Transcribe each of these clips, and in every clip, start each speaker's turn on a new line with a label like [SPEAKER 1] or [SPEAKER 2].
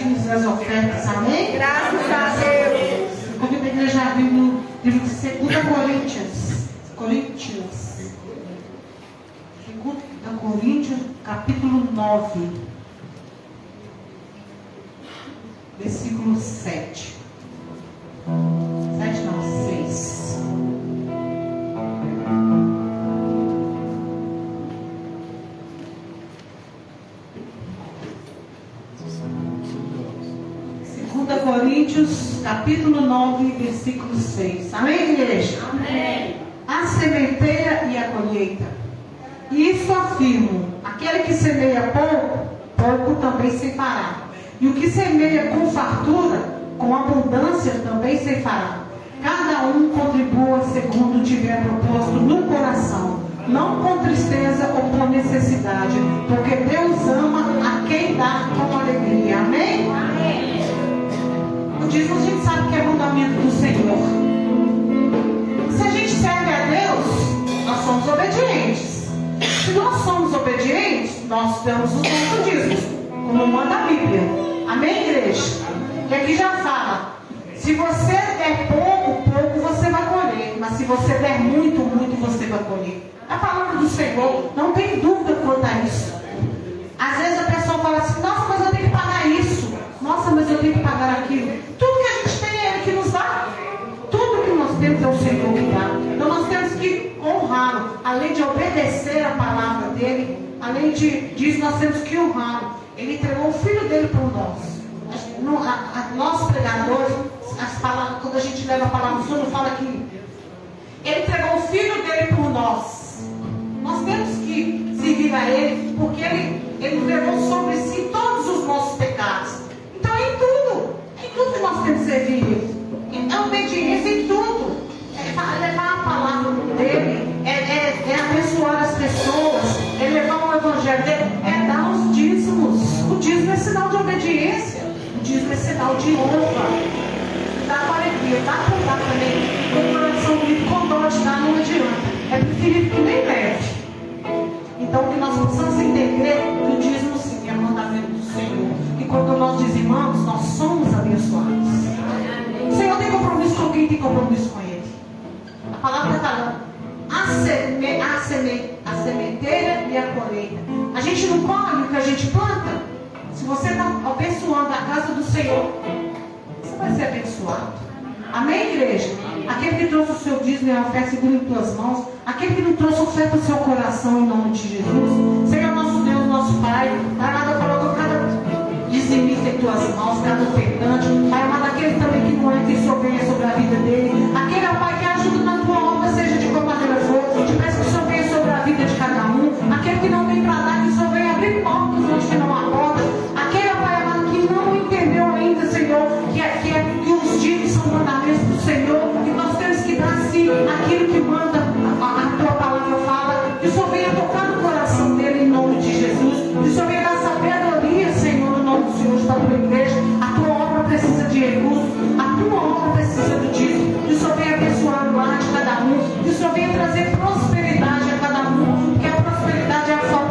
[SPEAKER 1] dízimos e as ofertas. Amém?
[SPEAKER 2] Graças a Deus.
[SPEAKER 1] Convido a igreja a abrir no livro de 2 Coríntios. 2 Coríntios, capítulo 9, versículo 7. 7 não, 6. Coríntios, capítulo 9, versículo 6. Amém, igreja?
[SPEAKER 2] Amém.
[SPEAKER 1] A sementeira e a colheita. E isso afirmo: aquele que semeia pouco, pouco também ceifará. E o que semeia com fartura, com abundância também ceifará. Cada um contribua segundo tiver propósito no coração, não com tristeza ou por necessidade, porque Deus ama a quem dá com alegria. Amém?
[SPEAKER 2] Amém.
[SPEAKER 1] O dízimo a gente sabe que é mandamento do Senhor. Se a gente serve a Deus, nós somos obedientes. Se nós somos obedientes, nós damos o nosso dízimo, como manda a Bíblia. Amém, igreja? E aqui já fala: se você der pouco, pouco você vai colher. Mas se você der muito, muito você vai colher. A palavra do Senhor, não tem dúvida quanto a isso. Às vezes a pessoa fala assim: nossa, mas eu tenho que pagar isso. Nossa, mas eu tenho que pagar aquilo. Tudo que a gente tem é Ele que nos dá. Tudo que nós temos é o Senhor que dá. Então nós temos que honrá-lo. Além de obedecer a palavra dele, além disso, nós temos que honrá-lo. Ele entregou o Filho dele por nós. Nós pregadores, as palavras, quando a gente leva a palavra do Senhor, fala que Ele entregou o Filho dele por nós. Nós temos que servir a Ele, porque Ele levou sobre si todos os nossos pecados. Então é em tudo que nós temos que servir Ele. É obediência em tudo. É levar a palavra dele, é abençoar as pessoas, é levar o evangelho dele, é dar os dízimos. O dízimo é sinal de obediência, o dízimo é sinal de honra. Dá com alegria, dá com dar também. Com o coração unido, com dó de dar, não adianta. É preferível que nem leve. Então que nós possamos entender que o dízimo sim é mandamento do Senhor. E quando nós dizimamos, nós somos abençoados. O Senhor tem compromisso com quem tem compromisso com Ele. A palavra está falando: a sementeira e a colheita. A gente não colhe o que a gente planta. Se você está abençoando a casa do Senhor, você vai ser abençoado. Amém, igreja? Aquele que trouxe o seu dízimo e a oferta, segura em tuas mãos. Aquele que não trouxe, oferta o seu coração em nome de Jesus. Senhor nosso Deus, nosso Pai, Pai amado, colocou cada dizimista em tuas mãos, cada ofertante. Pai amado, aquele também que não é, que só venha sobre a vida dele. Aquele é o Pai que ajuda na tua obra, seja de qual maneira for. Te peço que o Senhor venha sobre a vida de cada um. Aquele que não tem para dar, que o Senhor venha abrir portas onde que não há portas. Aquele é o Pai amado que não entendeu ainda, Senhor, que os dízimos são mandamentos do Senhor, que nós temos que dar sim aquilo que manda a tua palavra fala. Que o Senhor venha tocar no coração dele em nome de Jesus. Que o Senhor venha dar sabedoria, Senhor, no nome do Senhor, para a tua igreja. A tua obra precisa de recursos, a tua obra precisa do dízimo. Que o Senhor venha abençoar o lar de cada um. Que o Senhor venha trazer prosperidade a cada um. Que a prosperidade é a falta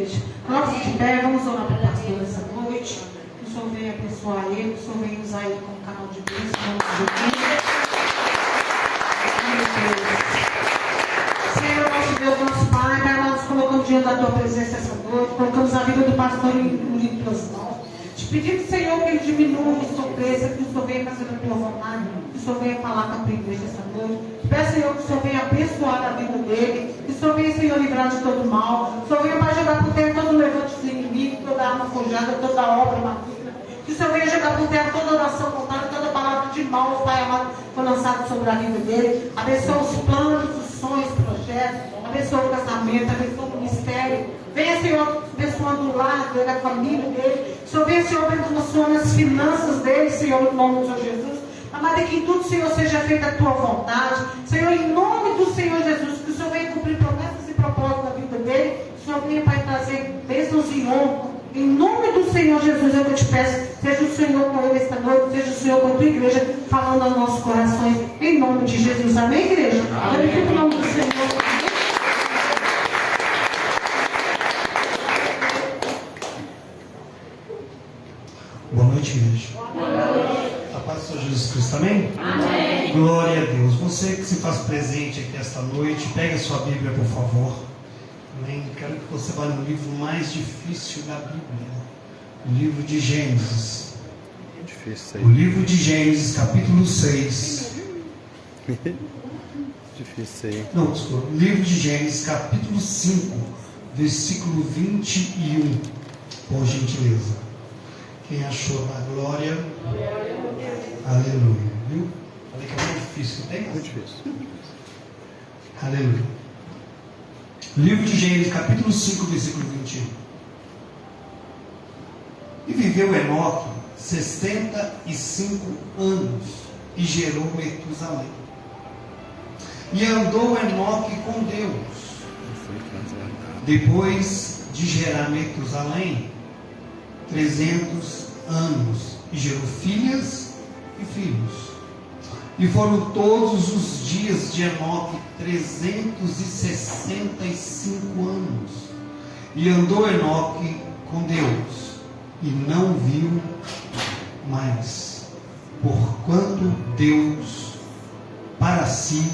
[SPEAKER 1] igreja? Coloque-se de pé, vamos orar para o pastor essa noite. Que o Senhor venha abençoar ele, que o Senhor venha usar ele como canal de bênção, em nome de Jesus. Senhor, nosso Deus, nosso Pai, nós nos colocamos diante da tua presença essa noite, colocamos a vida do pastor em tuas mãos. Te pedimos, Senhor, que ele diminua, que o Senhor cresça, que o Senhor venha fazer a tua vontade, que o Senhor venha falar com a tua igreja essa noite. Peço, Senhor, que o Senhor venha abençoar a vida dele, que o Senhor venha, Senhor, livrar de todo mal, que o Senhor venha para jogar por terra todo o levante dos inimigos, toda arma forjada, toda obra maligna, que o Senhor venha jogar por terra toda oração contrária, toda palavra de mal, Pai amado, foi lançado sobre a vida dele. Abençoa os planos, os sonhos, projetos, abençoa o casamento, abençoa o ministério. Venha, Senhor, abençoando o lar dele, a família dele. Senhor, venha, Senhor, abençoando as finanças dele, Senhor, no nome do Senhor Jesus. Amado, que em tudo, Senhor, seja feita a tua vontade. Senhor, em nome do Senhor Jesus, que o Senhor venha cumprir promessas e propósitos na vida dele. Que o Senhor venha, Pai, trazer bênçãos e honra. Em nome do Senhor Jesus, eu te peço, seja o Senhor com ele esta noite, seja o Senhor com a tua igreja, falando aos nossos corações, em nome de Jesus. Amém, igreja? Glorifica o nome do Senhor.
[SPEAKER 3] Boa noite, igreja. Boa noite. A paz do Senhor Jesus Cristo, amém? Amém. Glória a Deus. Você que se faz presente aqui esta noite, pega a sua Bíblia, por favor. Amém. Quero que você vá no livro mais difícil da Bíblia, o livro de Gênesis.
[SPEAKER 4] Difícil aí.
[SPEAKER 3] O livro de Gênesis, capítulo 6.
[SPEAKER 4] Difícil aí.
[SPEAKER 3] Não, desculpa. O livro de Gênesis, capítulo 5, versículo 21. Por gentileza. Quem achou da glória? Aleluia. Viu? Falei que é muito difícil, tem?
[SPEAKER 4] Muito difícil.
[SPEAKER 3] Aleluia. Livro de Gênesis, capítulo 5, versículo 21. E viveu Enoque 65 anos e gerou Metusalém. E andou Enoque com Deus. Depois de gerar Metusalém, 300 anos, e gerou filhas e filhos. E foram todos os dias de Enoque 365 anos. E andou Enoque com Deus, e não viu mais, porquanto Deus para si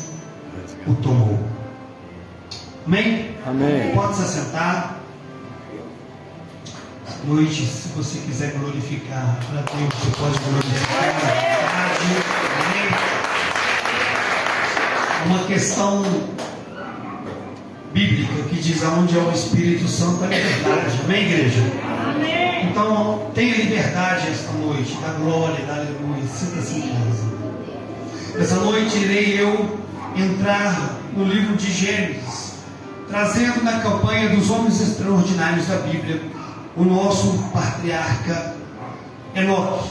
[SPEAKER 3] o tomou. Amém?
[SPEAKER 4] Amém.
[SPEAKER 3] Pode se assentar. Noite, se você quiser glorificar a Deus, você pode glorificar à vontade. Amém? Uma questão bíblica que diz aonde é o Espírito Santo é liberdade. Amém, igreja? Amém. Então, tenha liberdade esta noite, da glória, da aleluia. Sinta-se em casa. Essa noite irei eu entrar no livro de Gênesis, trazendo na campanha dos homens extraordinários da Bíblia o nosso patriarca Enoque.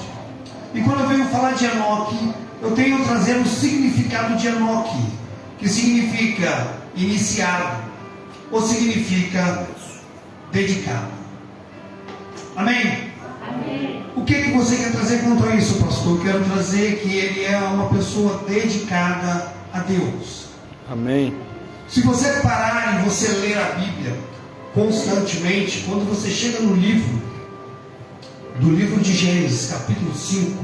[SPEAKER 3] E quando eu venho falar de Enoque, eu tenho trazendo o significado de Enoque, que significa iniciado, ou significa dedicado. Amém? Amém. O que você quer trazer contra isso, pastor? Eu quero trazer que ele é uma pessoa dedicada a Deus.
[SPEAKER 4] Amém.
[SPEAKER 3] Se você parar e você ler a Bíblia constantemente, quando você chega no livro de Gênesis, capítulo 5,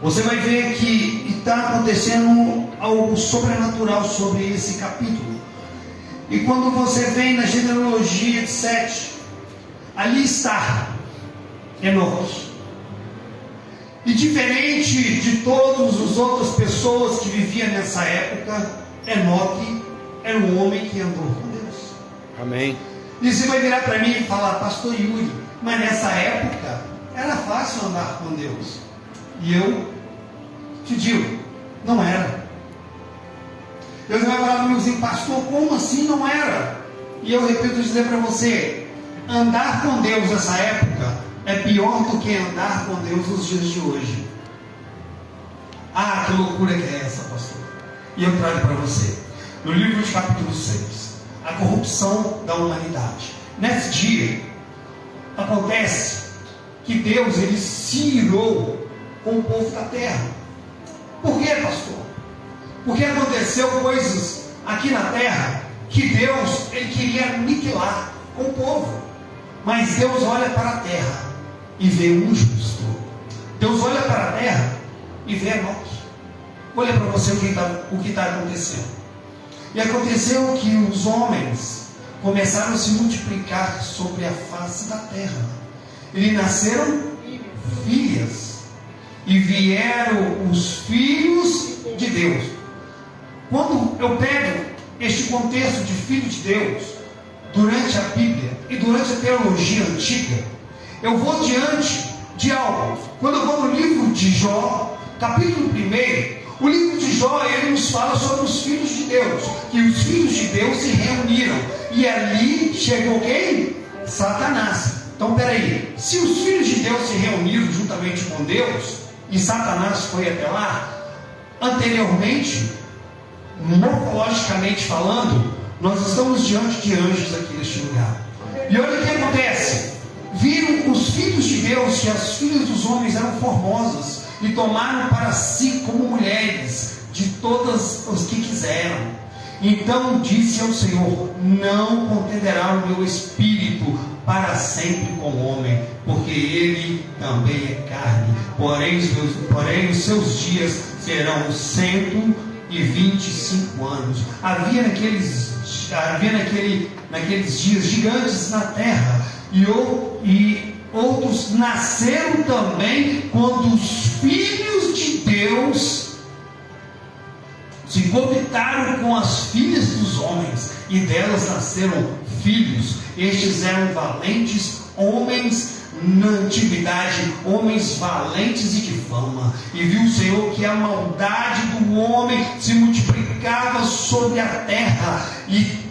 [SPEAKER 3] você vai ver que está acontecendo algo sobrenatural sobre esse capítulo. E quando você vem na genealogia de Sete, ali está Enoque. E diferente de todas as outras pessoas que viviam nessa época, Enoque era um homem que andou com Deus.
[SPEAKER 4] Amém.
[SPEAKER 3] E você vai virar para mim e falar, pastor Yuri, mas nessa época era fácil andar com Deus. E eu te digo, não era. Deus vai falar comigo assim, pastor, como assim não era? E eu repito dizer para você, andar com Deus nessa época é pior do que andar com Deus nos dias de hoje. Ah, que loucura que é essa, pastor? E eu trago para você, no livro de capítulo 6, a corrupção da humanidade. Nesse dia, acontece que Deus, ele se irou com o povo da terra. Por quê, pastor? Porque aconteceu coisas aqui na terra que Deus, ele queria aniquilar com o povo. Mas Deus olha para a terra e vê um justo. Deus olha para a terra e vê Enoque. Olha para você o que está acontecendo. E aconteceu que os homens começaram a se multiplicar sobre a face da terra. E lhe nasceram filhas. E vieram os filhos de Deus. Quando eu pego este contexto de filho de Deus, durante a Bíblia e durante a teologia antiga, eu vou diante de algo. Quando eu vou no livro de Jó, capítulo 1, o livro de Jó, ele nos fala sobre os filhos de Deus, que os filhos de Deus se reuniram, e ali chegou quem? Satanás. Então peraí, se os filhos de Deus se reuniram juntamente com Deus, e Satanás foi até lá, anteriormente, morfologicamente falando, nós estamos diante de anjos aqui neste lugar. E olha o que acontece. Viram os filhos de Deus que as filhas dos homens eram formosas e tomaram para si como mulheres de todas os que quiseram. Então disse ao Senhor: não contenderá o meu espírito para sempre com o homem, porque ele também é carne. Porém os seus dias serão 125 anos. Havia naqueles dias gigantes na terra, e outros nasceram também quando os filhos de Deus se coabitaram com as filhas dos homens, e delas nasceram filhos. Estes eram valentes homens na antiguidade, homens valentes e de fama. E viu o Senhor que a maldade do homem se multiplicava sobre a terra, e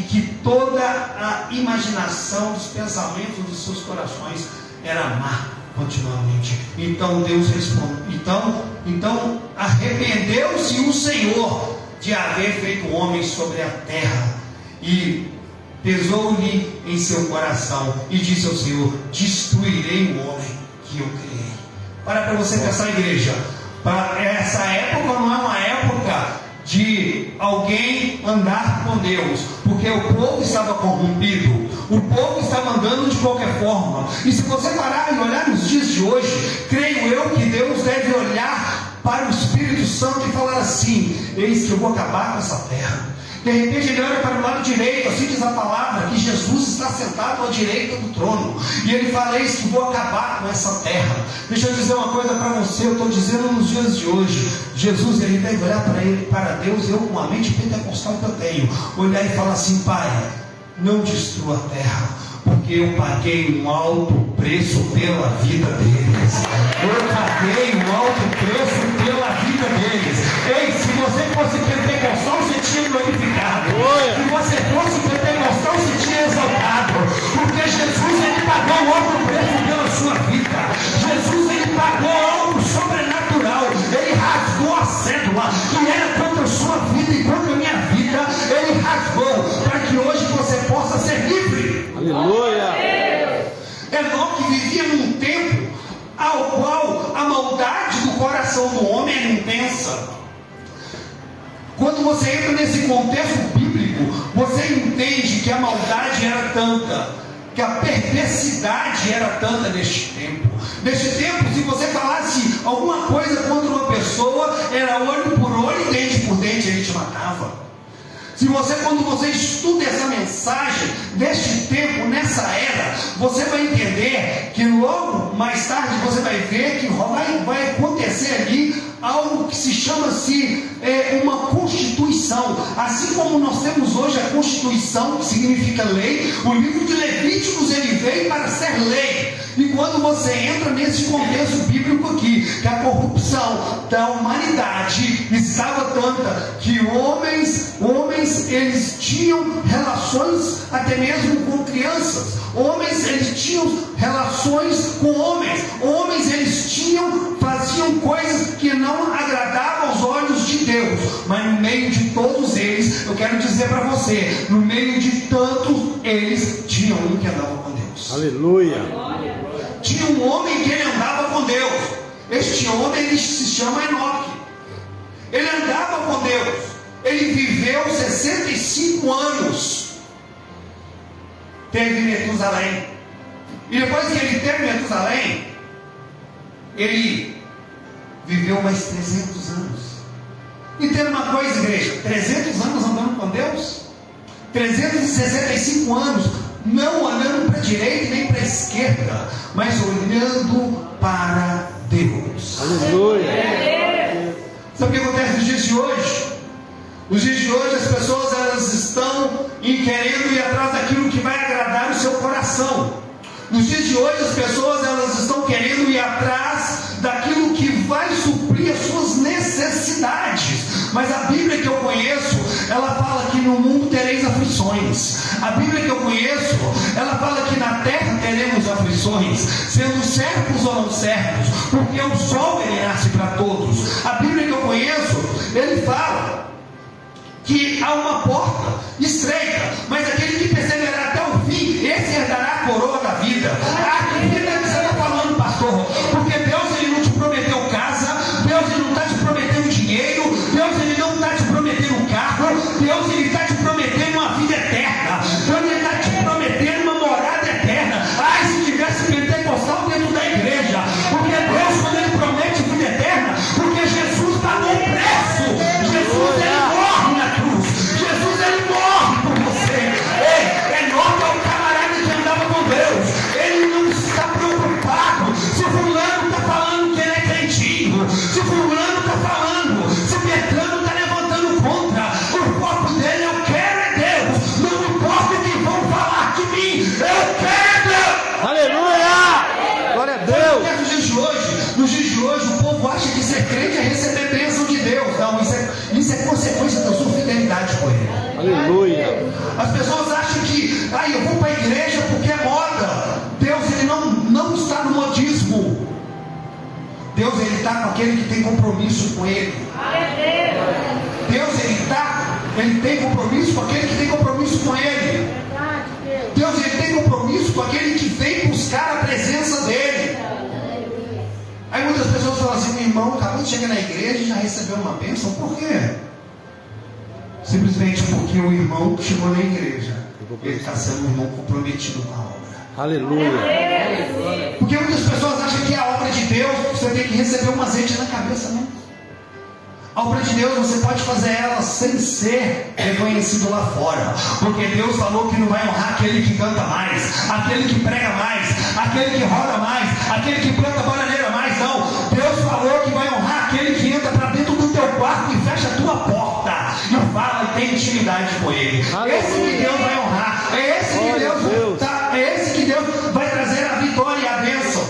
[SPEAKER 3] que toda a imaginação dos pensamentos dos seus corações era má continuamente. Então Deus responde. Então arrependeu-se o Senhor de haver feito o homem sobre a terra, e pesou-lhe em seu coração, e disse ao Senhor: destruirei o homem que eu criei. Para você pensar, igreja, essa época não é uma época de alguém andar com Deus, porque o povo estava corrompido, o povo estava andando de qualquer forma. E se você parar e olhar nos dias de hoje, creio eu que Deus deve olhar para o Espírito Santo e falar assim: eis que eu vou acabar com essa terra. De repente ele olha para o lado direito, assim diz a palavra, que Jesus está sentado à direita do trono, e ele fala: eis que vou acabar com essa terra. Deixa eu dizer uma coisa para você, eu estou dizendo nos dias de hoje, Jesus, ele deve olhar para Deus, eu com a mente pentecostal que eu tenho, olhar e falar assim: Pai, não destrua a terra, porque eu paguei um alto preço pela vida deles. Eu paguei um alto preço pela vida deles. Ei, se você fosse pentecostal, você tinha glorificado. Se você fosse pentecostal, você tinha exaltado. Porque Jesus, ele pagou um alto preço pela sua vida. Jesus, ele pagou algo sobrenatural. Ele rasgou a cédula que era contra a sua vida e contra a minha vida. Ele rasgou para que hoje você possa ser livre.
[SPEAKER 4] Aleluia!
[SPEAKER 3] Enoque vivia num tempo ao qual a maldade do coração do homem era intensa. Quando você entra nesse contexto bíblico, você entende que a maldade era tanta, que a perversidade era tanta neste tempo. Neste tempo, se você falasse alguma coisa contra uma pessoa, era olho por olho e dente por dente, ele te matava. Quando você estuda essa mensagem deste tempo, nessa era, você vai entender que logo mais tarde você vai ver que vai acontecer ali algo que se chama-se uma constituição. Assim como nós temos hoje a Constituição, que significa lei, o livro de Levíticos ele veio para ser lei. E quando você entra nesse contexto bíblico aqui, que a corrupção da humanidade estava tanta que homens eles tinham relações até mesmo com crianças, homens eles tinham relações com homens eles faziam coisas que não agradavam aos olhos de Deus. Mas no meio de todos eles, eu quero dizer para você, no meio de tantos eles, tinha um que andava com Deus.
[SPEAKER 4] Aleluia!
[SPEAKER 3] Tinha um homem que ele andava com Deus. Este homem ele se chama Enoque. Ele andava com Deus. Ele viveu 65 anos. Teve Metusalém. E depois que ele teve Metusalém, ele viveu mais 300 anos. Entenda uma coisa, igreja: 300 anos andando com Deus, 365 anos não olhando para a direita nem para a esquerda, mas olhando para Deus.
[SPEAKER 4] Aleluia.
[SPEAKER 3] Sabe o que acontece nos dias de hoje? Nos dias de hoje as pessoas elas estão querendo ir atrás daquilo que vai agradar o seu coração. Nos dias de hoje as pessoas elas estão querendo ir atrás daquilo que vai suprir as suas necessidades. Mas a Bíblia que eu conheço, ela fala que no mundo tereis aflições. A Bíblia que eu conheço, ela fala que na terra teremos aflições, sendo servos ou não servos, porque o sol ele nasce para todos. A Bíblia que eu conheço, ele fala que há uma porta estreita, mas aquele que perseverar até o fim, esse herdará a coroa da vida. Que vida que você está falando, pastor? Porque Deus ele não te prometeu casa, Deus ele não está te prometendo dinheiro, Deus ele não está te prometendo carro, Deus ele está te prometendo uma vida eterna, Deus ele está te prometendo uma morada eterna. Se tivesse pentecostal dentro da igreja, porque Deus quando ele promete vida eterna, porque Jesus pagou o preço, Jesus ele morre na cruz, Jesus ele morre por você. Enoque é o camarada que andava com Deus, ele não está preocupado se fulano está falando que ele é crentinho, se fulano está falando, se Betano está levantando contra. O foco dele eu quero é Deus, não importa o que vão falar de mim, eu quero é Deus.
[SPEAKER 4] Aleluia. Glória a Deus.
[SPEAKER 3] Nos dias de hoje o povo acha que ser crente é receber bênção de Deus. Não, isso é consequência da sua fidelidade com ele.
[SPEAKER 4] Aleluia.
[SPEAKER 3] As pessoas acham que eu vou para a igreja porque é moda. Deus ele não está no modismo. Deus ele está com aquele que tem compromisso com ele. Deus ele tem compromisso com aquele que tem compromisso com ele. Deus ele tem compromisso com aquele que vem buscar a presença dele. Aí muitas pessoas falam assim: meu irmão acabou de chegar na igreja e já recebeu uma bênção. Por quê? Simplesmente porque o irmão chegou na igreja, ele está sendo um irmão comprometido com a obra.
[SPEAKER 4] Aleluia.
[SPEAKER 3] Porque muitas pessoas acham que a obra de Deus você tem que receber um azeite na cabeça, não. A obra de Deus você pode fazer ela sem ser reconhecido lá fora, porque Deus falou que não vai honrar aquele que canta mais, aquele que prega mais, aquele que roda mais, aquele que planta bananeira mais. Não, Deus falou que vai honrar aquele que entra para dentro do teu quarto e fecha a tua porta e fala e tem intimidade com ele. Esse que Deus vai honrar, é esse que Deus tá, é esse que Deus vai trazer a vitória e a bênção.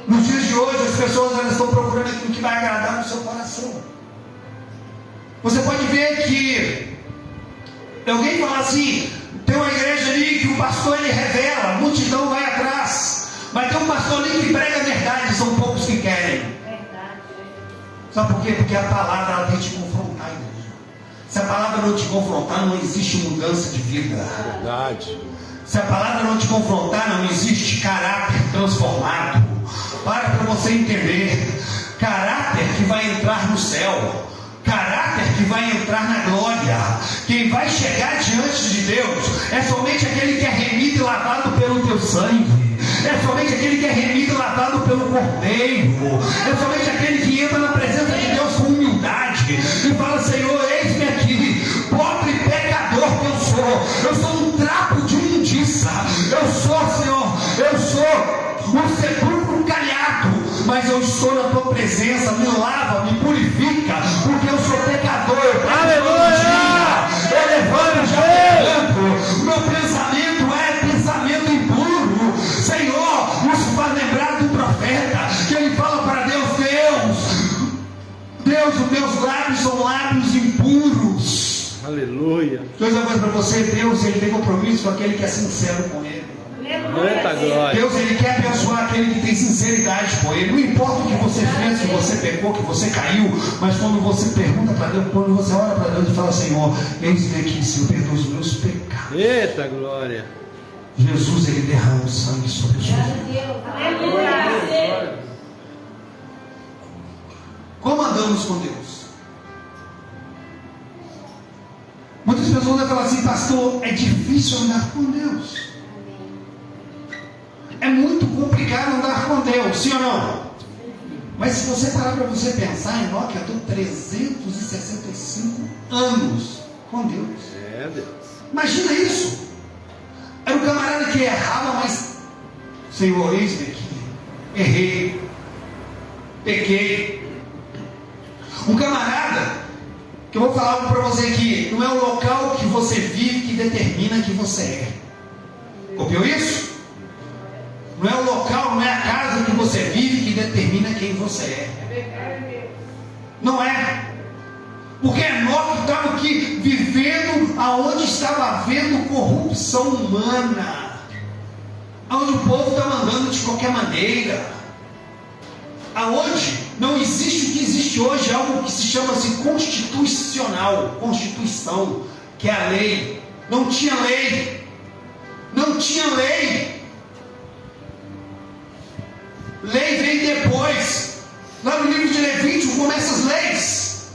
[SPEAKER 3] Nos dias de hoje as pessoas elas estão procurando aquilo que vai agradar no seu coração. Você pode ver que alguém fala assim: tem uma igreja ali que o pastor ele revela, a multidão vai atrás, mas tem um pastor ali que prega a verdade, são poucos que querem. Sabe por quê? Porque a palavra ela tem que te confrontar, igreja. Se a palavra não te confrontar, não existe mudança de vida.
[SPEAKER 4] Verdade.
[SPEAKER 3] Se a palavra não te confrontar, não existe caráter transformado. Para você entender: caráter que vai entrar no céu, caráter que vai entrar na glória, quem vai chegar diante de Deus é somente aquele que é remido e lavado pelo teu sangue, é somente aquele que é remido e lavado pelo Cordeiro, é somente aquele que entra na presença de Deus com humildade e fala: Senhor, eis-me aqui, pobre pecador que eu sou um trapo de imundícia, eu sou, Senhor, eu sou um sepulcro calhado, mas eu estou na tua presença, me lava, me purifica, porque eu sou pecador, eu eu levanto já pecando, meu pensamento é pensamento impuro. Senhor, nos faz lembrar do profeta, que ele fala para Deus: Deus, os meus lábios são lábios impuros.
[SPEAKER 4] Aleluia.
[SPEAKER 3] Coisa mais para você: Deus ele tem compromisso com aquele que é sincero com ele.
[SPEAKER 4] Muita glória.
[SPEAKER 3] Deus ele quer abençoar aquele que tem sinceridade com ele. Não importa o que você fez, que você pecou, que você caiu, mas quando você pergunta para Deus, quando você ora para Deus e fala: Senhor, eis-me aqui, Senhor, perdoa os meus pecados.
[SPEAKER 4] Eita glória.
[SPEAKER 3] Jesus ele derrama o sangue sobre os seus filhos. Como andamos com Deus? Muitas pessoas vão falar assim: pastor, é difícil andar com Deus. é muito complicado andar com Deus, sim ou não? Mas se você parar para você pensar, Enoque andou 365 anos com Deus.
[SPEAKER 4] É, Deus.
[SPEAKER 3] Imagina isso. Era um camarada que errava, mas Senhor, eis-me aqui. Errei. Pequei. Um camarada que eu vou falar algo para você aqui. Não é o local que você vive que determina que você é. Copiou isso? Não é o local, não é a casa que você vive que determina quem você é. Não é. Porque Enoque estava aqui vivendo aonde estava havendo corrupção humana, aonde o povo estava andando de qualquer maneira, aonde não existe o que existe hoje, algo que se chama-se constitucional, constituição, que é a lei. Não tinha lei. Não tinha lei. Lei vem depois. Lá no livro de Levítico começam as leis.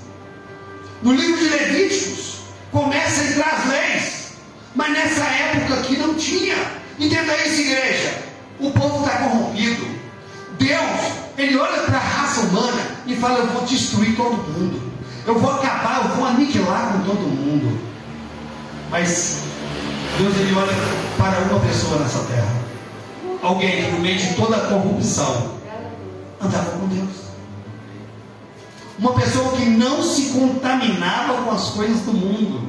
[SPEAKER 3] No livro de Levíticos começa a entrar as leis. Mas nessa época aqui não tinha. Entenda isso, igreja. O povo está corrompido. Deus, Ele olha para a raça humana e fala: eu vou destruir todo mundo. Eu vou acabar, eu vou aniquilar com todo mundo. Mas Deus, Ele olha para uma pessoa nessa terra. Alguém que no meio de toda a corrupção andava com Deus. Uma pessoa que não se contaminava com as coisas do mundo.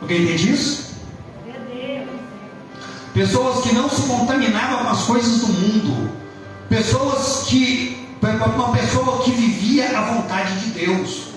[SPEAKER 3] Alguém entende isso? Pessoas que não se contaminavam com as coisas do mundo. Uma pessoa que vivia a vontade de Deus.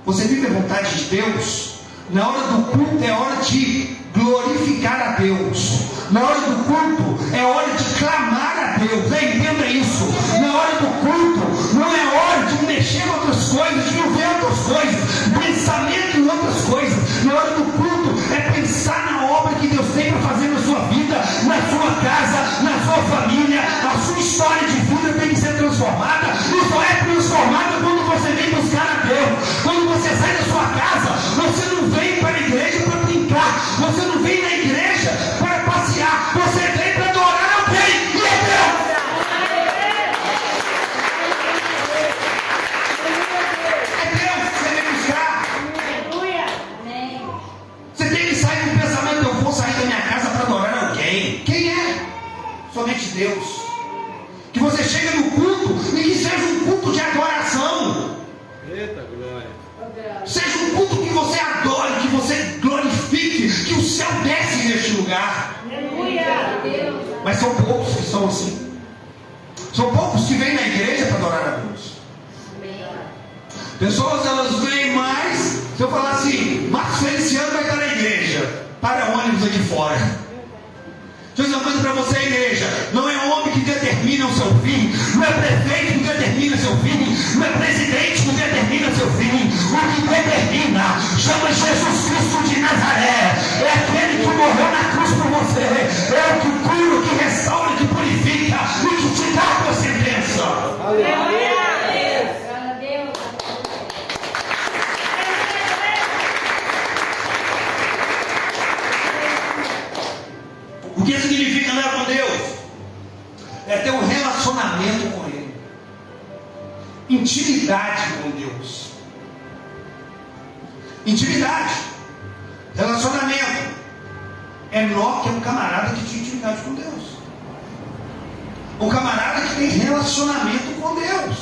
[SPEAKER 3] Você vive a vontade de Deus? Na hora do culto é hora de glorificar a Deus. Na hora do culto é hora de clamar a Deus. Entenda isso. Na hora do culto não é hora de mexer em outras coisas, de ver outras coisas, pensamento em outras coisas. Na hora do culto é pensar na obra que Deus tem para fazer na sua vida, na sua casa, na sua família. A sua história de vida tem que ser transformada. E só é transformada quando você vem buscar a Deus. Quando você sai da sua casa, você não vem para a igreja para brincar. Você não vem na igreja para passear. Você vem para adorar alguém. E é Deus. É Deus que você vem buscar. Você tem que sair do pensamento: eu vou sair da minha casa para adorar alguém. Quem é? Somente Deus. Que você chega no culto e que seja um culto de adoração.
[SPEAKER 4] Eita glória.
[SPEAKER 3] Seja um culto que você adore, que você glorifique, que o céu desce neste lugar. Mas são poucos que são assim. São poucos que vêm na igreja para adorar a Deus. Pessoas, elas vêm mais. Se eu falar assim: Marcos Feliciano vai estar na igreja, para ônibus aqui fora. Deixa eu dizer uma coisa para você, igreja: não é homem que determina o seu fim, não é prefeito que determina o seu fim, não é presidente que determina o seu fim. O que determina chama Jesus Cristo de Nazaré. É aquele que morreu na cruz por você. É o que cura, o que restaura, o que purifica e que te dá a tua sentença.
[SPEAKER 4] Aleluia.
[SPEAKER 3] O que significa andar com Deus? É ter um relacionamento com Ele, intimidade com Deus. Intimidade, relacionamento. Enoque é um camarada que tinha intimidade com Deus, um camarada que tem relacionamento com Deus,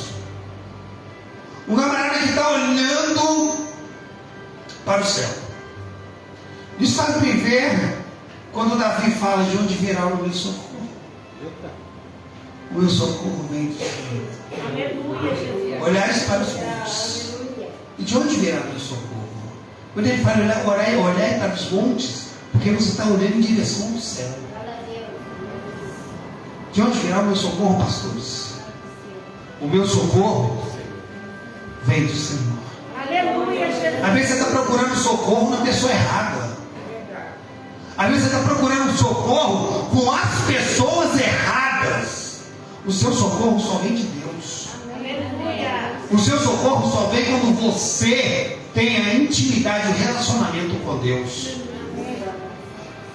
[SPEAKER 3] um camarada que está olhando para o céu. Isso faz me ver quando Davi fala: de onde virá o meu socorro? O meu socorro vem do Senhor. Olhais para os montes. E de onde virá o meu socorro? Quando ele fala olhai para os montes, porque você está olhando em direção ao céu. De onde virá o meu socorro, pastores? O meu socorro vem do Senhor. Às vezes você está procurando socorro na pessoa errada. Às vezes você está procurando socorro com as pessoas erradas. O seu socorro só vem de Deus. O seu socorro só vem quando você tem a intimidade, o relacionamento com Deus.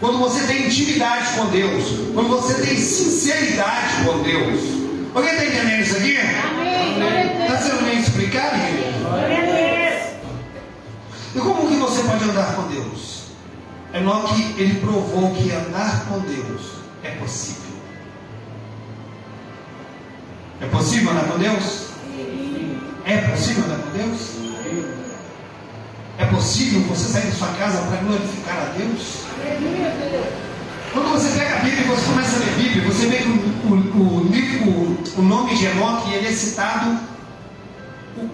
[SPEAKER 3] quando você tem intimidade com Deus, quando você tem sinceridade com Deus. Alguém está entendendo isso aqui? Está sendo bem explicado, gente? E como que você pode andar com Deus? Enoque, ele provou que andar com Deus é possível. É possível andar com Deus? É possível andar com Deus? É possível você sair da sua casa para glorificar a Deus? Quando você pega a Bíblia e você começa a ler a Bíblia, você vê que o nome de Enoque, ele é citado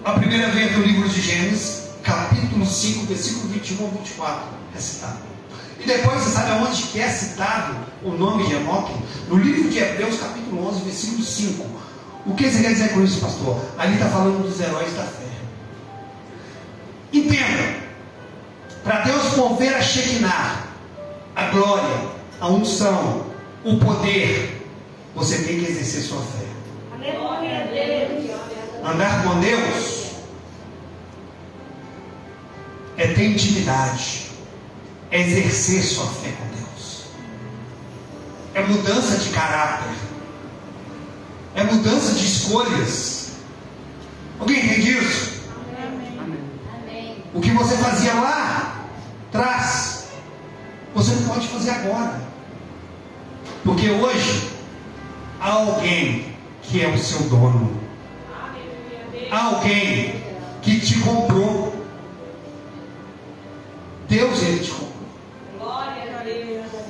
[SPEAKER 3] a primeira vez no livro de Gênesis, capítulo 5, versículo 21 ao 24, é citado. E depois, você sabe aonde que é citado o nome de Enoque? No livro de Hebreus, capítulo 11, versículo 5. O que você quer dizer com isso, pastor? Ali está falando dos heróis da fé. Entenda, para Deus mover a Shekinah, a glória, a unção, o poder, você tem que exercer sua fé. Andar com Deus é ter intimidade, é exercer sua fé com Deus, é mudança de caráter, é mudança de escolhas. Alguém entende isso? O que você fazia lá atrás, você não pode fazer agora, porque hoje há alguém que é o seu dono, há alguém que te comprou. Deus, ele te comprou.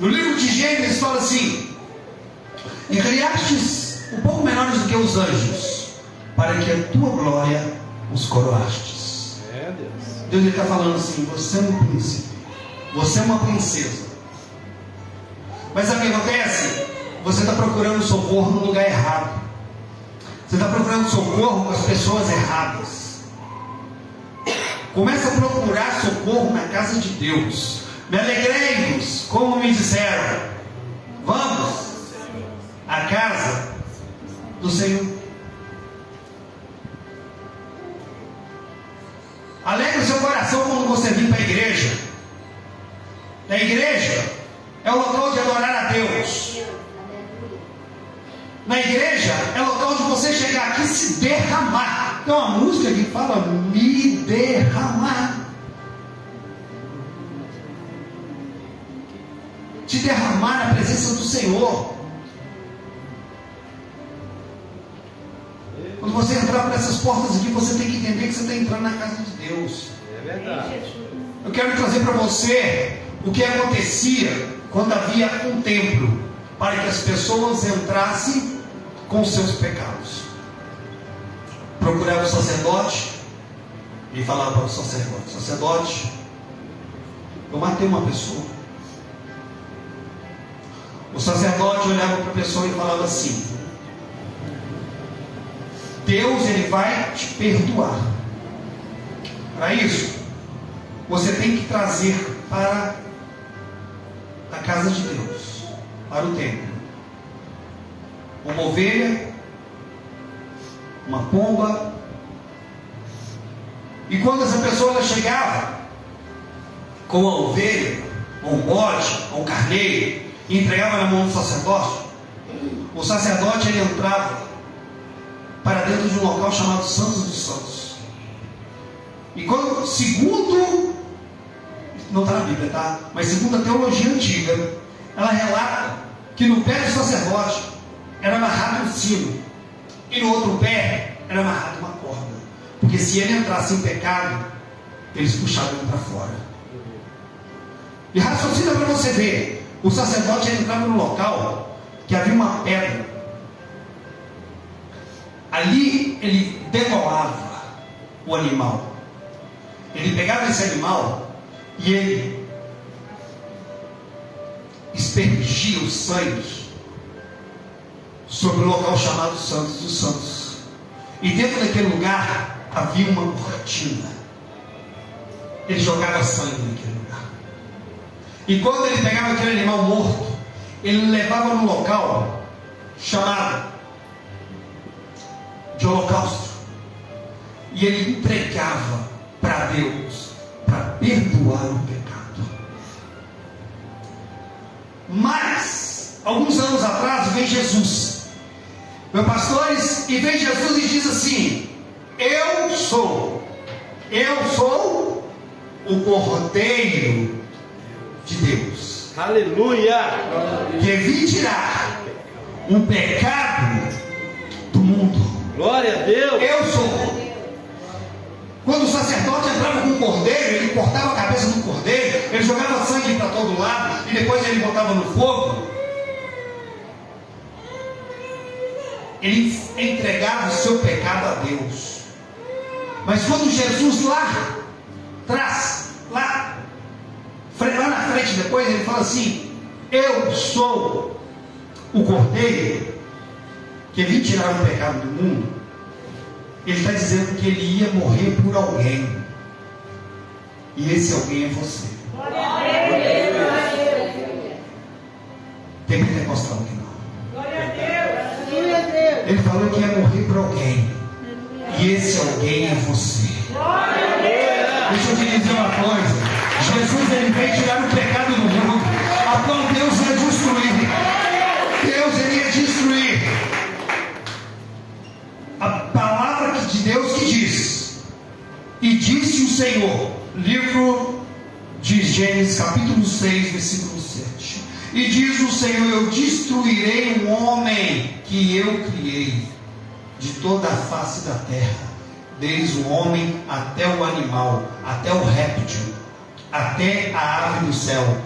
[SPEAKER 3] No livro de Gênesis fala assim: e criastes um pouco menores do que os anjos, para que a tua glória os coroastes. Deus está falando assim: você é um príncipe, você é uma princesa, mas sabe o que acontece? Você está procurando socorro no lugar errado, você está procurando socorro com as pessoas erradas. Começa a procurar socorro na casa de Deus. Me alegrei-vos, como me disseram, vamos à casa do Senhor. Alegre o seu coração quando você vir para a igreja. A igreja é o local de adorar a Deus. Na igreja é o local de você chegar aqui e se derramar. Tem uma música que fala me derramar. Te derramar na presença do Senhor. Quando você entrar por essas portas aqui, você tem que entender que você está entrando na casa de Deus.
[SPEAKER 4] É verdade.
[SPEAKER 3] Eu quero trazer para você o que acontecia quando havia um templo, para que as pessoas entrassem com seus pecados. Procurava o sacerdote e falava para o sacerdote: sacerdote, eu matei uma pessoa. O sacerdote olhava para a pessoa e falava assim: Deus, ele vai te perdoar. Para isso, você tem que trazer para a casa de Deus, para o templo, uma ovelha, uma pomba. E quando essa pessoa ela chegava com a ovelha, ou um bode, ou um carneiro, e entregava na mão do sacerdote, o sacerdote ele entrava para dentro de um local chamado Santos dos Santos. E quando, segundo, não está na Bíblia, tá? Mas segundo a teologia antiga, ela relata que no pé do sacerdote era amarrado um sino, e no outro pé era amarrado uma corda, porque se ele entrasse em pecado, eles puxavam ele para fora. E raciocina para você ver: o sacerdote ele entrava no local que havia uma pedra. Ali ele degolava o animal. Ele pegava esse animal e ele espergia o sangue sobre o local chamado Santos dos Santos. E dentro daquele lugar havia uma cortina. Ele jogava sangue naquele lugar. E quando ele pegava aquele animal morto, ele levava no local chamado de holocausto, e ele entregava para Deus, para perdoar o pecado. Mas, alguns anos atrás, vem Jesus, meus pastores, e vem Jesus e diz assim: eu sou o Cordeiro de Deus,
[SPEAKER 4] Aleluia.
[SPEAKER 3] que vim tirar o pecado do mundo.
[SPEAKER 4] Glória a Deus.
[SPEAKER 3] Eu sou. Quando o sacerdote entrava com o cordeiro, ele cortava a cabeça do cordeiro, ele jogava sangue para todo lado e depois ele botava no fogo. Ele entregava o seu pecado a Deus. Mas quando Jesus lá atrás, lá na frente depois, ele fala assim: eu sou o cordeiro que vim tirar o pecado do mundo. Ele está dizendo que ele ia morrer por alguém, e esse alguém é você. Tem pentecostal aqui não? Ele falou que ia morrer por alguém, e esse alguém é você. Deixa eu te dizer uma coisa: Jesus, ele veio tirar o pecado do mundo, a qual Deus ia destruir. Deus, ele ia destruir. A palavra de Deus que diz: e disse o Senhor, livro de Gênesis capítulo 6, versículo 7, e diz o Senhor: eu destruirei o homem que eu criei de toda a face da terra, desde o homem até o animal, até o réptil, até a ave do céu,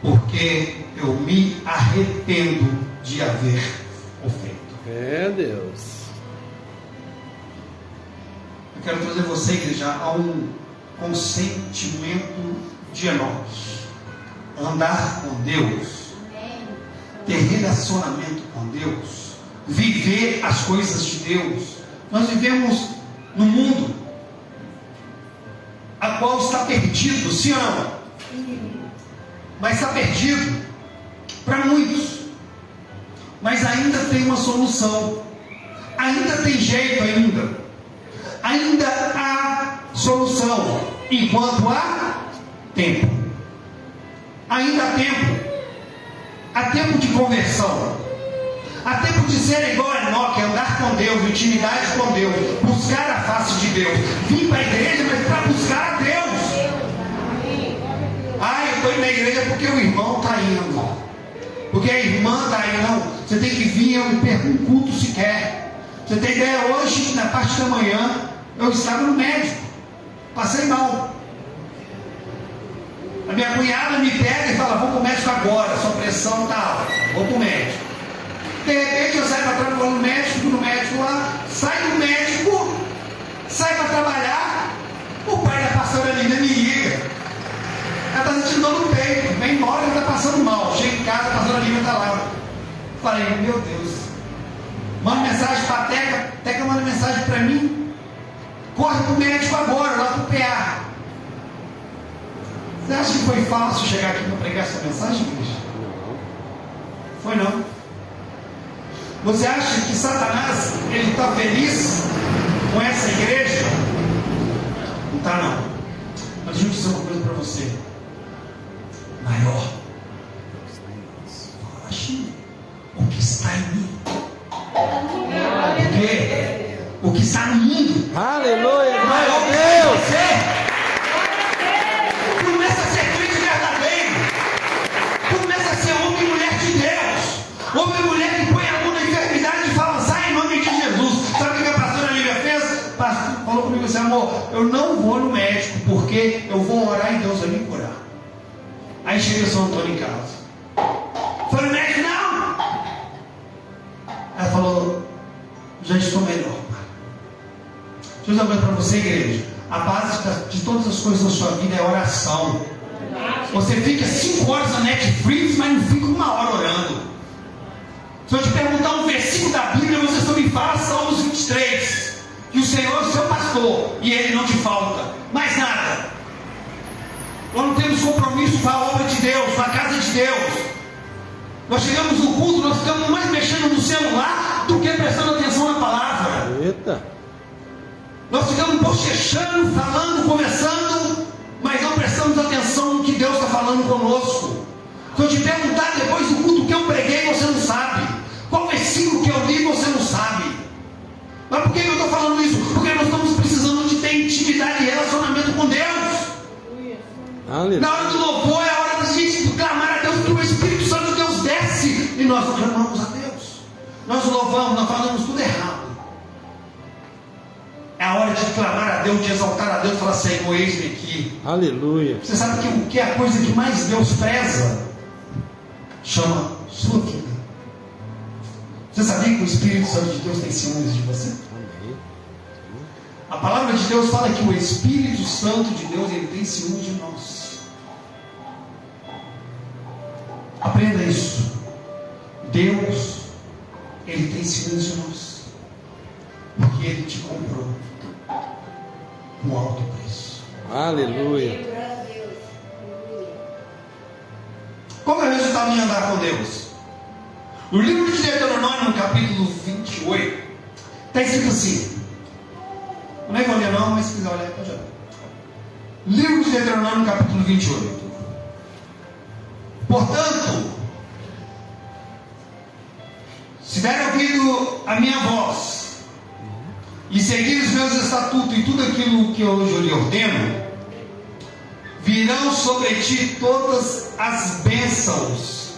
[SPEAKER 3] porque eu me arrependo de haver o feito.
[SPEAKER 4] É Deus.
[SPEAKER 3] Eu quero trazer você, igreja, a um consentimento de nós. Andar com Deus, ter relacionamento com Deus, viver as coisas de Deus. Nós vivemos no mundo a qual está perdido, sim ou não? Mas está perdido para muitos. Mas ainda tem uma solução. Ainda tem jeito ainda há solução, enquanto há tempo. Ainda há tempo de conversão, há tempo de ser igual a Enoque, andar com Deus, intimidade com Deus, buscar a face de Deus, vir para a igreja, mas para buscar a Deus. Eu estou indo na igreja porque o irmão está indo, porque a irmã está indo. Não, você tem que vir, eu me perco um culto sequer. Você tem ideia? Hoje, na parte da manhã, eu estava no médico, passei mal. A minha cunhada me pega e fala: vou para o médico agora, sua pressão está alta, vou para o médico. De repente eu saio para trabalhar, vou no médico lá, saio do médico, saio para trabalhar, o pai da pastora Lívia me liga. Ela está sentindo dor no peito, vem embora, ela está passando mal. Chego em casa, a pastora Lívia está lá. Falei: meu Deus, manda mensagem para a Teca manda mensagem para mim. Corre para o médico agora, lá para o PA. Você acha que foi fácil chegar aqui para pregar essa mensagem, igreja? Não. Foi não. Você acha que Satanás, ele está feliz com essa igreja? Não está não. Mas deixa eu dizer uma coisa para você. Maior. O que está em mim. Porque o que está no mundo,
[SPEAKER 4] Aleluia.
[SPEAKER 3] maior que você. Começa a ser crente verdadeiro. Começa a ser homem e mulher de Deus. Homem e mulher que põe a mão na enfermidade e fala: sai em nome de Jesus. Sabe o que a pastora Lívia fez? Falou comigo assim: amor, eu não vou no médico, porque eu vou orar e Deus vai me curar. Aí chega São Antônio em casa. Falei: médico não. Ela falou: já estou melhor. Deixa eu dizer uma coisa para você, igreja. A base de todas as coisas da sua vida é oração. Você fica 5 horas na Netflix, mas não fica 1 hora orando. Se eu te perguntar um versículo da Bíblia, você só me fala Salmos 23. Que o Senhor é o seu pastor e Ele não te falta. Mais nada. Nós não temos compromisso com a obra de Deus, com a casa de Deus. Nós chegamos no culto, nós ficamos mais mexendo no celular do que prestando atenção na palavra.
[SPEAKER 4] Eita.
[SPEAKER 3] Nós ficamos bochechando, falando, conversando, mas não prestamos atenção no que Deus está falando conosco. Se eu te perguntar depois do culto que eu preguei, você não sabe. Qual versículo que eu li, você não sabe. Mas por que eu estou falando isso? Porque nós estamos precisando de ter intimidade e relacionamento com Deus.
[SPEAKER 4] Aleluia.
[SPEAKER 3] Na hora do louvor é a hora da gente clamar a Deus, que o Espírito Santo de Deus desce e nós clamamos a Deus. Nós louvamos, nós falamos tudo errado. É a hora de clamar a Deus, de exaltar a Deus, falar: Senhor, eis-me aqui.
[SPEAKER 4] Aleluia.
[SPEAKER 3] Você sabe que o que é a coisa que mais Deus preza? Chama sua vida. Você sabia que o Espírito Santo de Deus tem ciúmes de você?
[SPEAKER 4] Amém.
[SPEAKER 3] A palavra de Deus fala que o Espírito Santo de Deus, ele tem ciúmes de nós. Aprenda isso. Deus, ele tem ciúmes de nós, porque ele te comprou com alto preço.
[SPEAKER 4] Aleluia.
[SPEAKER 3] Qual é o resultado de andar com Deus? No livro de Deuteronômio, no capítulo 28, está escrito assim. Não é que eu ler não, mas se quiser olhar, pode olhar. Livro de Deuteronômio, no capítulo 28. Portanto, se der ouvido a minha voz e seguir os meus estatutos e tudo aquilo que eu hoje lhe ordeno, virão sobre ti todas as bênçãos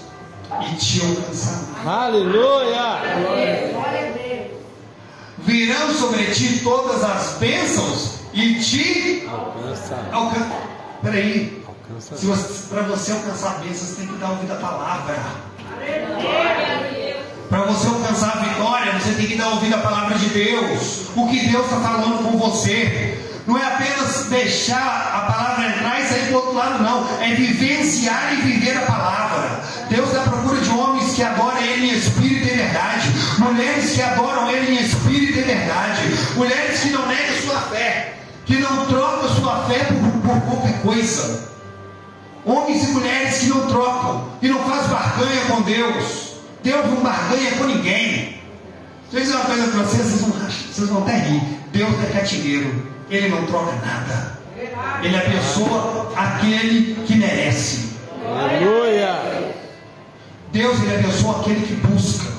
[SPEAKER 3] e te alcançarão.
[SPEAKER 4] Aleluia.
[SPEAKER 3] Virão sobre ti todas as bênçãos e te alcançarão. Peraí. Para você alcançar a bênção, você tem que dar ouvido à palavra. Para você alcançar a vitória, você tem que dar ouvido à palavra de Deus. O que Deus está falando com você. Não é apenas deixar a palavra entrar e sair do outro lado, não. É vivenciar e viver a palavra. Deus está à procura de homens que adoram Ele em espírito e verdade. Mulheres que adoram Ele em espírito e verdade. Mulheres que não negam sua fé. Que não trocam sua fé por qualquer coisa. Homens e mulheres que não trocam. Que não fazem barganha com Deus. Deus não barganha com ninguém. Deixa eu dizer uma coisa para vocês vão até rir. Deus é cativeiro. Ele não troca nada. Ele abençoa aquele que merece.
[SPEAKER 4] Aleluia.
[SPEAKER 3] Deus, ele abençoa aquele que busca,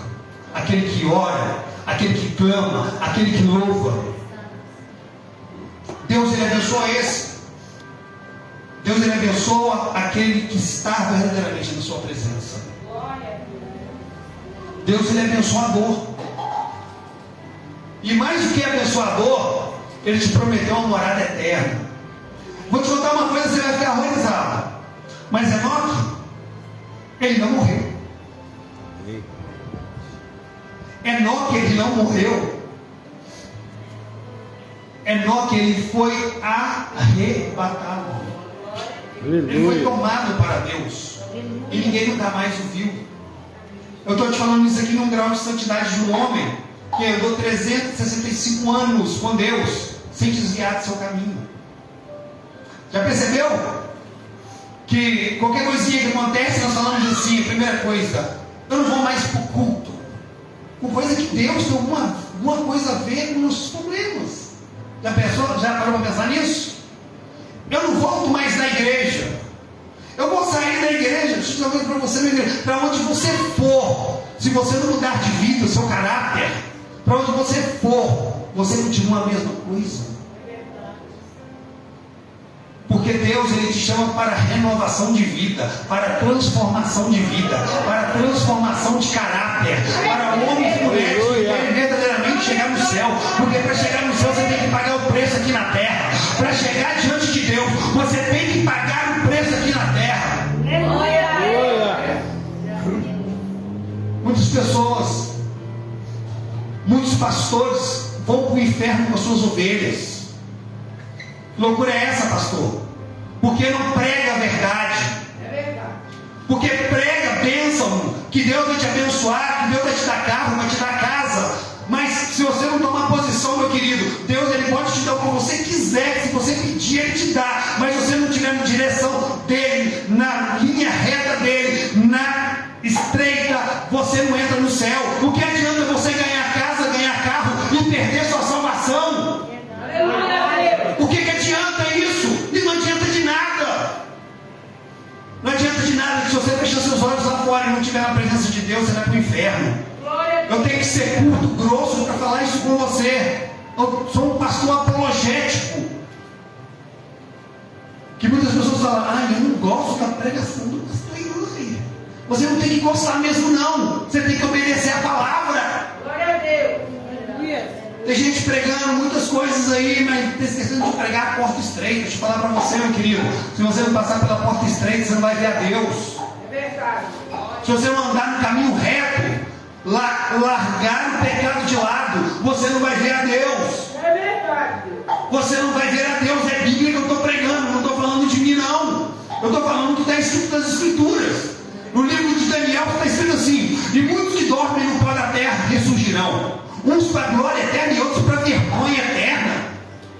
[SPEAKER 3] aquele que ora, aquele que clama, aquele que louva. Deus, ele abençoa esse. Deus, ele abençoa aquele que está verdadeiramente na sua presença. Deus, ele é abençoador. E mais do que abençoador, ele te prometeu uma morada eterna. Vou te contar uma coisa, você vai ficar horrorizado. Mas Enoque, ele não morreu. Enoque, ele não morreu. Enoque, ele foi arrebatado. Ele foi tomado para Deus. E ninguém nunca mais o viu. Eu estou te falando isso aqui num grau de santidade de um homem que andou 365 anos com Deus, sem desviar do seu caminho. Já percebeu? Que qualquer coisinha que acontece, nós falamos assim, a primeira coisa, eu não vou mais para o culto. Com coisa que Deus tem alguma coisa a ver com nossos problemas. Já parou para pensar nisso? Eu não volto mais na igreja. Eu vou sair da igreja, deixa eu dizer uma coisa para você, minha igreja, para onde você for, se você não mudar de vida, o seu caráter, para onde você for, você continua a mesma coisa. Porque Deus, ele te chama para renovação de vida, para transformação de vida, para transformação de caráter, para homens e mulheres que querem verdadeiramente chegar no céu. Porque para chegar no céu você tem que pagar o preço aqui na terra. Para chegar diante de Deus, você tem que pagar o preço aqui na terra. Muitas pessoas, muitos pastores vão para o inferno com as suas ovelhas. Que loucura é essa, pastor? Porque não prega a verdade. Porque prega a bênção, que Deus vai te abençoar, que Deus vai te dar carro, vai te dar casa. Mas se você não tomar posição, meu querido, Deus, ele pode te dar o que você quiser. Se você pedir, ele te dá. Mas se você não estiver na direção dele, na linha reta dele, na estreita, você não entra no céu. O que adianta você ganhar casa, ganhar carro e perder sua salvação? O que adianta isso? E não adianta de nada. Não adianta de nada se você fechar seus estiver na presença de Deus, você vai para o inferno. Eu tenho que ser curto, grosso para falar isso com você. Eu sou um pastor apologético. Que muitas pessoas falam, eu não gosto da pregação do pastor Yuri. Você não tem que gostar mesmo não. Você tem que obedecer a palavra.
[SPEAKER 2] Glória a Deus.
[SPEAKER 3] Tem gente pregando muitas coisas aí, mas está esquecendo de pregar a porta estreita. Deixa eu falar para você, meu querido. Se você não passar pela porta estreita, você não vai ver a Deus.
[SPEAKER 2] É verdade.
[SPEAKER 3] Se você não andar no caminho reto, largar o pecado de lado, você não vai ver a Deus.
[SPEAKER 2] É verdade.
[SPEAKER 3] Você não vai ver a Deus. É Bíblia que eu estou pregando, não estou falando de mim não. Eu estou falando do que está escrito nas Escrituras. No livro de Daniel está escrito assim: e muitos que dormem no pó da terra ressurgirão, uns para a glória eterna e outros para a vergonha eterna.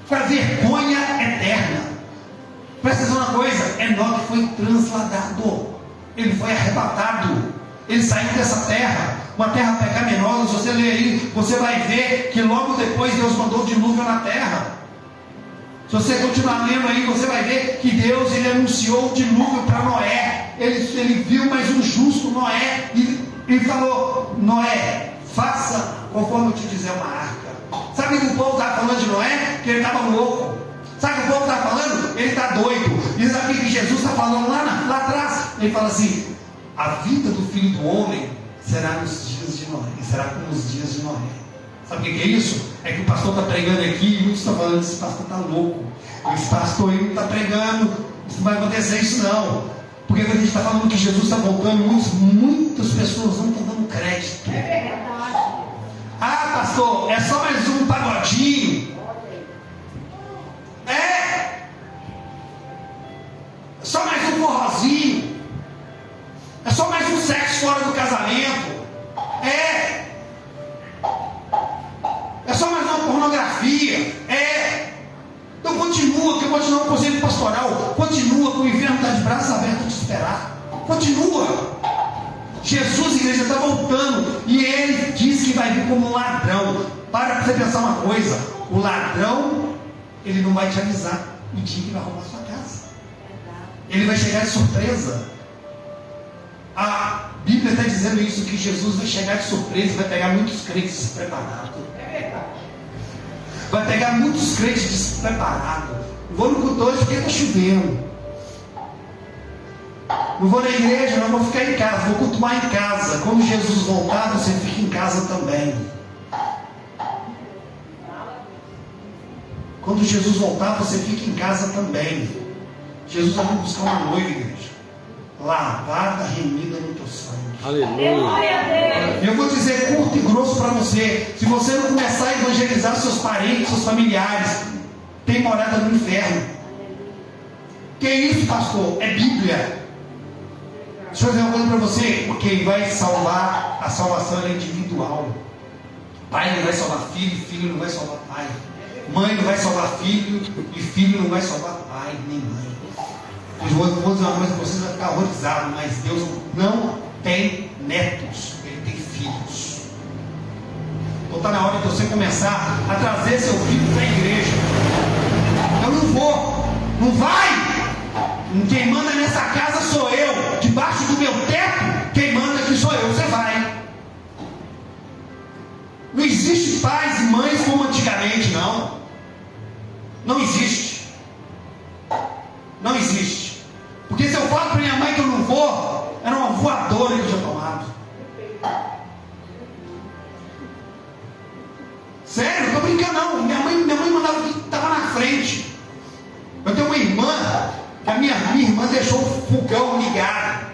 [SPEAKER 3] Para a vergonha eterna. Presta atenção uma coisa: Enoque foi transladado, ele foi arrebatado, ele saiu dessa terra, uma terra pecaminosa. Se você ler aí, você vai ver que logo depois Deus mandou o dilúvio na terra. Se você continuar lendo aí, você vai ver que Deus, ele anunciou o dilúvio para Noé. Ele viu mais um justo, Noé, e ele falou: Noé, faça conforme eu te dizer uma arca. Sabe o que o povo estava falando de Noé? Que ele estava louco. Sabe o que o povo estava falando? Ele está doido. E sabe o que Jesus está falando lá atrás? Ele fala assim: a vida do Filho do Homem será nos dias de Noé, e será como os dias de Noé. Sabe o que é isso? É que o pastor está pregando aqui e muitos estão falando: esse pastor está louco, esse pastor aí não está pregando, isso não vai acontecer isso não. Porque quando a gente está falando que Jesus está voltando, muitas pessoas não estão dando crédito.
[SPEAKER 2] É verdade.
[SPEAKER 3] Ah, pastor, é só mais um pagodinho. É só mais um forrozinho. É só mais um sexo fora do casamento. É só mais uma pornografia. Então continua, que eu continuo no conselho pastoral. Continua, que o inferno está de braços abertos a te esperar. Continua. Jesus, igreja, está voltando. E ele diz que vai vir como um ladrão. Para você pensar uma coisa: o ladrão, ele não vai te avisar o dia que vai roubar a sua casa. Ele vai chegar de surpresa. A Bíblia está dizendo isso, que Jesus vai chegar de surpresa e vai pegar muitos crentes despreparados. Vai pegar muitos crentes despreparados. Não vou no culto hoje porque está chovendo. Não vou na igreja, não vou ficar em casa, vou cultuar em casa. Quando Jesus voltar, você fica em casa também. Quando Jesus voltar, você fica em casa também. Jesus vai vir buscar uma noiva, igreja, lavada, remida no teu sangue.
[SPEAKER 4] Aleluia.
[SPEAKER 3] Eu vou dizer curto e grosso para você: se você não começar a evangelizar seus parentes, seus familiares, tem morada no inferno. Que isso, pastor? É Bíblia. Deixa eu dizer uma coisa para você: quem vai salvar, a salvação é individual. Pai não vai salvar filho, filho não vai salvar pai. Mãe não vai salvar filho, e filho não vai salvar pai nem mãe. Eu vou dizer uma coisa para vocês, vai ficar horrorizado, mas Deus não tem netos, ele tem filhos. Então está na hora de você começar a trazer seu filho para a igreja. Eu não vou, não vai. Quem manda nessa casa sou eu. Debaixo do meu teto, quem manda aqui sou eu. Você vai. Não existe pais e mães como antigamente, não. Não existe. Não existe. Porque se eu falo para minha mãe que eu não vou, era uma voadora que eu tinha tomado. Sério, não estou brincando não. Minha mãe mandava que estava na frente. Eu tenho uma irmã, que a minha irmã deixou o fogão ligado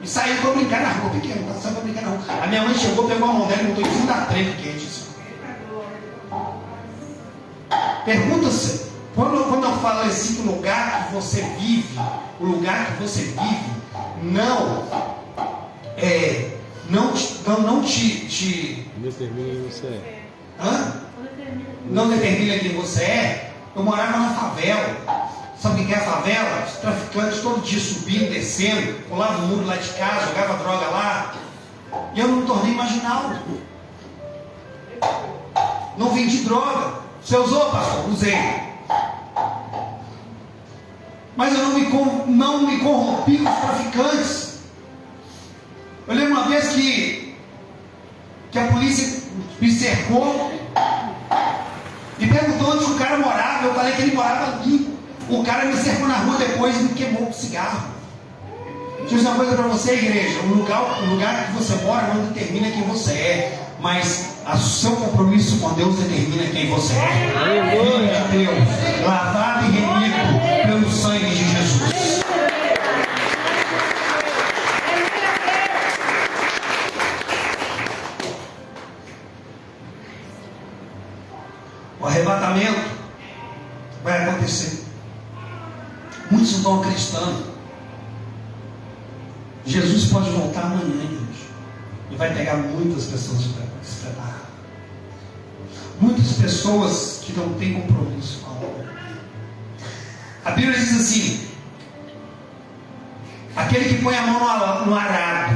[SPEAKER 3] e saiu para brincar na rua. Pequeno, não saiu para brincar na rua. A minha mãe chegou, pegou a mão dela e botou em cima da trempe quente. Pergunta-se, quando eu falo assim, o lugar que você vive, o lugar que você vive, não te
[SPEAKER 4] Determina você é.
[SPEAKER 3] Não determina quem você é. Eu morava na favela. Sabe o que é a favela? Os traficantes todo dia subindo, descendo, pulava o muro lá de casa, jogava droga lá. E eu não me tornei marginal. Não vendi droga. Você usou, pastor? Usei. Mas eu não me corrompi com os traficantes. Eu lembro uma vez que a polícia me cercou e perguntou onde o cara morava, eu falei que ele morava ali. O cara me cercou na rua depois e me queimou com cigarro. Deixa eu dizer uma coisa para você, igreja. O lugar que você mora não determina quem você é, mas o seu compromisso com Deus determina quem você é. Filho de Deus, lavado e remido pelo sangue de Jesus. O arrebatamento vai acontecer. Muitos não estão acreditando. Jesus pode voltar amanhã, gente. E vai pegar muitas pessoas despreparadas. Muitas pessoas que não têm compromisso com a obra. A Bíblia diz assim: aquele que põe a mão no arado